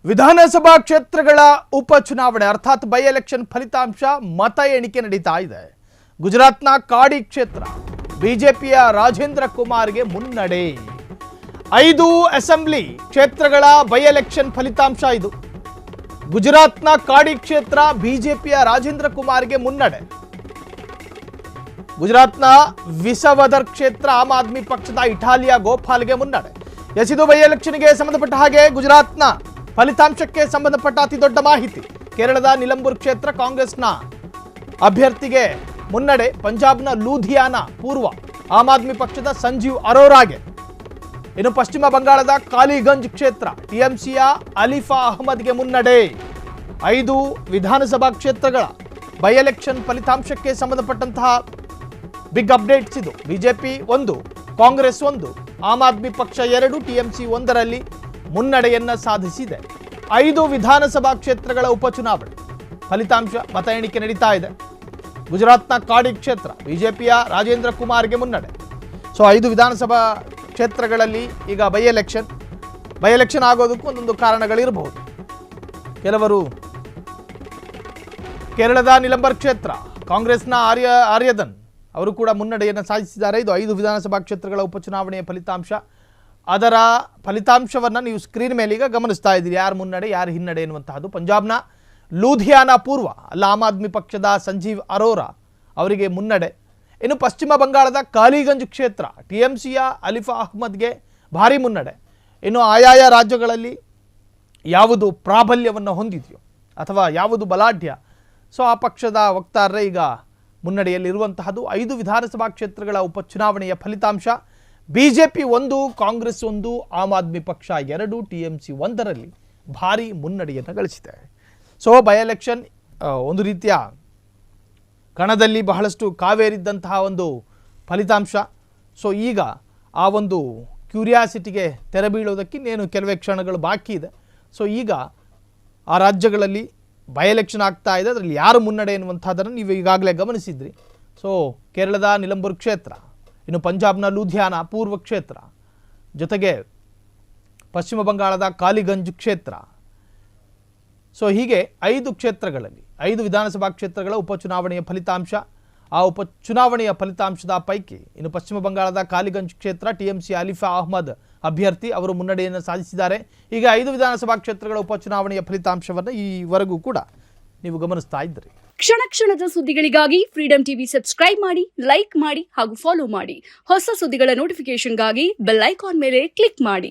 ವಿಧಾನಸಭಾ ಕ್ಷೇತ್ರಗಳ ಉಪಚುನಾವಣೆ ಅರ್ಥಾತ್ ಬೈ ಎಲೆಕ್ಷನ್ ಫಲಿತಾಂಶ ಮತ ಎಣಿಕೆ ನಡೀತಾ ಇದೆ. ಗುಜರಾತ್ನ ಕಾಡಿ ಕ್ಷೇತ್ರ ಬಿಜೆಪಿಯ ರಾಜೇಂದ್ರ ಕುಮಾರ್ಗೆ ಮುನ್ನಡೆ. 5 ಅಸೆಂಬ್ಲಿ ಕ್ಷೇತ್ರಗಳ ಬೈ ಎಲೆಕ್ಷನ್ ಫಲಿತಾಂಶ ಇದು. ಗುಜರಾತ್ನ ಕಾಡಿ ಕ್ಷೇತ್ರ ಬಿಜೆಪಿಯ ರಾಜೇಂದ್ರ ಕುಮಾರ್ಗೆ ಮುನ್ನಡೆ. ಗುಜರಾತ್ನ ವಿಸವದರ್ ಕ್ಷೇತ್ರ ಆಮ್ ಆದ್ಮಿ ಪಕ್ಷದ ಇಟಾಲಿಯಾ ಗೋಪಾಲ್ಗೆ ಮುನ್ನಡೆ. ಇದು ಬೈ ಎಲೆಕ್ಷನ್ಗೆ ಸಂಬಂಧಪಟ್ಟ ಹಾಗೆ ಗುಜರಾತ್ನ ಫಲಿತಾಂಶಕ್ಕೆ ಸಂಬಂಧಪಟ್ಟ ಅತಿ ದೊಡ್ಡ ಮಾಹಿತಿ. ಕೇರಳದ ನಿಲಂಬೂರ್ ಕ್ಷೇತ್ರ ಕಾಂಗ್ರೆಸ್ನ ಅಭ್ಯರ್ಥಿಗೆ ಮುನ್ನಡೆ. ಪಂಜಾಬ್ನ ಲೂಧಿಯಾನಾ ಪೂರ್ವ ಆಮ್ ಆದ್ಮಿ ಪಕ್ಷದ ಸಂಜೀವ್ ಅರೋರಾಗೆ. ಇನ್ನು ಪಶ್ಚಿಮ ಬಂಗಾಳದ ಕಾಲಿಗಂಜ್ ಕ್ಷೇತ್ರ ಟಿಎಂಸಿಯ ಅಲಿಫಾ ಅಹಮದ್ಗೆ ಮುನ್ನಡೆ. 5 ವಿಧಾನಸಭಾ ಕ್ಷೇತ್ರಗಳ ಬೈ ಎಲೆಕ್ಷನ್ ಫಲಿತಾಂಶಕ್ಕೆ ಸಂಬಂಧಪಟ್ಟಂತಹ ಬಿಗ್ ಅಪ್ಡೇಟ್ಸ್ ಇದು. ಬಿಜೆಪಿ 1, ಕಾಂಗ್ರೆಸ್ 1, ಆಮ್ ಆದ್ಮಿ ಪಕ್ಷ 2, ಟಿಎಂಸಿ 1ರಲ್ಲಿ ಮುನ್ನಡೆಯನ್ನ ಸಾಧಿಸಿದೆ. 5 ವಿಧಾನಸಭಾ ಕ್ಷೇತ್ರಗಳ ಉಪಚುನಾವಣೆ ಫಲಿತಾಂಶ ಮತ ಎಣಿಕೆ ನಡೀತಾ ಇದೆ. ಗುಜರಾತ್ನ ಕಾಡಿ ಕ್ಷೇತ್ರ ಬಿಜೆಪಿಯ ರಾಜೇಂದ್ರ ಕುಮಾರ್ಗೆ ಮುನ್ನಡೆ. 5 ವಿಧಾನಸಭಾ ಕ್ಷೇತ್ರಗಳಲ್ಲಿ ಈಗ ಬೈ ಎಲೆಕ್ಷನ್ ಆಗೋದಕ್ಕೂ ಒಂದೊಂದು ಕಾರಣಗಳಿರಬಹುದು. ಕೆಲವರು ಕೇರಳದ ನಿಲಂಬರ್ ಕ್ಷೇತ್ರ ಕಾಂಗ್ರೆಸ್ನ ಆರ್ಯದನ್ ಅವರು ಕೂಡ ಮುನ್ನಡೆಯನ್ನು ಸಾಧಿಸಿದ್ದಾರೆ. ಇದು 5 ವಿಧಾನಸಭಾ ಕ್ಷೇತ್ರಗಳ ಉಪಚುನಾವಣೆಯ ಫಲಿತಾಂಶ. ಅದರ ಫಲಿತಾಂಶವನ್ನು ನೀವು ಸ್ಕ್ರೀನ್ ಮೇಲೆ ಈಗ ಗಮನಿಸ್ತಾ ಇದ್ದೀರಿ. ಯಾರು ಮುನ್ನಡೆ ಯಾರು ಹಿನ್ನಡೆ ಎನ್ನುವಂತಹದ್ದು. ಪಂಜಾಬ್ನ ಲೂಧಿಯಾನಾ ಪೂರ್ವ ಅಲ್ಲ ಆಮ್ ಆದ್ಮಿ ಪಕ್ಷದ ಸಂಜೀವ್ ಅರೋರಾ ಅವರಿಗೆ ಮುನ್ನಡೆ. ಇನ್ನು ಪಶ್ಚಿಮ ಬಂಗಾಳದ ಕಾಲಿಗಂಜ್ ಕ್ಷೇತ್ರ ಟಿಎಂಸಿಯ ಅಲಿಫಾ ಅಹ್ಮದ್ಗೆ ಭಾರಿ ಮುನ್ನಡೆ. ಇನ್ನು ಆಯಾಯ ರಾಜ್ಯಗಳಲ್ಲಿ ಯಾವುದು ಪ್ರಾಬಲ್ಯವನ್ನು ಹೊಂದಿದೆಯೋ ಅಥವಾ ಯಾವುದು ಬಲಾಢ್ಯ ಆ ಪಕ್ಷದ ವಕ್ತಾರರೇ ಈಗ ಮುನ್ನಡೆಯಲ್ಲಿರುವಂತಹದ್ದು. 5 ವಿಧಾನಸಭಾ ಕ್ಷೇತ್ರಗಳ ಉಪಚುನಾವಣೆಯ ಫಲಿತಾಂಶ ಬಿಜೆಪಿ 1, ಕಾಂಗ್ರೆಸ್ 1, ಆಮ್ ಆದ್ಮಿ ಪಕ್ಷ 2, ಟಿಎಂಸಿ 1ರಲ್ಲಿ ಭಾರಿ ಮುನ್ನಡೆಯನ್ನು ಗಳಿಸಿದೆ. ಬೈ ಎಲೆಕ್ಷನ್ ಒಂದು ರೀತಿಯ ಕಣದಲ್ಲಿ ಬಹಳಷ್ಟು ಕಾವೇರಿದ್ದಂತಹ ಒಂದು ಫಲಿತಾಂಶ. ಈಗ ಆ ಒಂದು ಕ್ಯೂರಿಯಾಸಿಟಿಗೆ ತೆರೆ ಬೀಳೋದಕ್ಕೆ ಇನ್ನೇನು ಕೆಲವೇ ಕ್ಷಣಗಳು ಬಾಕಿ ಇದೆ. ಈಗ ಆ ರಾಜ್ಯಗಳಲ್ಲಿ ಬೈ ಎಲೆಕ್ಷನ್ ಆಗ್ತಾ ಇದೆ. ಅದರಲ್ಲಿ ಯಾರು ಮುನ್ನಡೆ ಎನ್ನುವಂಥದ್ದನ್ನು ನೀವು ಈಗಾಗಲೇ ಗಮನಿಸಿದ್ರಿ. ಕೇರಳದ ನಿಲಂಬೂರ್ ಕ್ಷೇತ್ರ, ಇನ್ನು ಪಂಜಾಬ್ನ ಲೂಧಿಯಾನಾ ಪೂರ್ವ ಕ್ಷೇತ್ರ, ಜೊತೆಗೆ ಪಶ್ಚಿಮ ಬಂಗಾಳದ ಕಾಲಿಗಂಜ್ ಕ್ಷೇತ್ರ. ಹೀಗೆ 5 ಕ್ಷೇತ್ರಗಳಲ್ಲಿ 5 ವಿಧಾನಸಭಾ ಕ್ಷೇತ್ರಗಳ ಉಪಚುನಾವಣೆಯ ಫಲಿತಾಂಶ. ಆ ಉಪಚುನಾವಣೆಯ ಫಲಿತಾಂಶದ ಪೈಕಿ ಇನ್ನು ಪಶ್ಚಿಮ ಬಂಗಾಳದ ಕಾಲಿಗಂಜ್ ಕ್ಷೇತ್ರ ಟಿಎಂಸಿ ಅಲಿಫಾ ಅಹ್ಮದ್ ಅಭ್ಯರ್ಥಿ ಅವರು ಮುನ್ನಡೆಯನ್ನು ಸಾಧಿಸಿದ್ದಾರೆ. ಈಗ 5 ವಿಧಾನಸಭಾ ಕ್ಷೇತ್ರಗಳ ಉಪಚುನಾವಣೆಯ ಫಲಿತಾಂಶವನ್ನು ಈವರೆಗೂ ಕೂಡ ನೀವು ಗಮನಿಸ್ತಾ ಇದ್ದೀರಿ. ಕ್ಷಣ ಕ್ಷಣದ ಸುದ್ದಿಗಳಿಗಾಗಿ ಫ್ರೀಡಂ ಟಿವಿ ಸಬ್ಸ್ಕ್ರೈಬ್ ಮಾಡಿ, ಲೈಕ್ ಮಾಡಿ ಹಾಗೂ ಫಾಲೋ ಮಾಡಿ. ಹೊಸ ಸುದ್ದಿಗಳ ನೋಟಿಫಿಕೇಶನ್ಗಾಗಿ ಬೆಲ್ ಐಕಾನ್ ಮೇಲೆ ಕ್ಲಿಕ್ ಮಾಡಿ.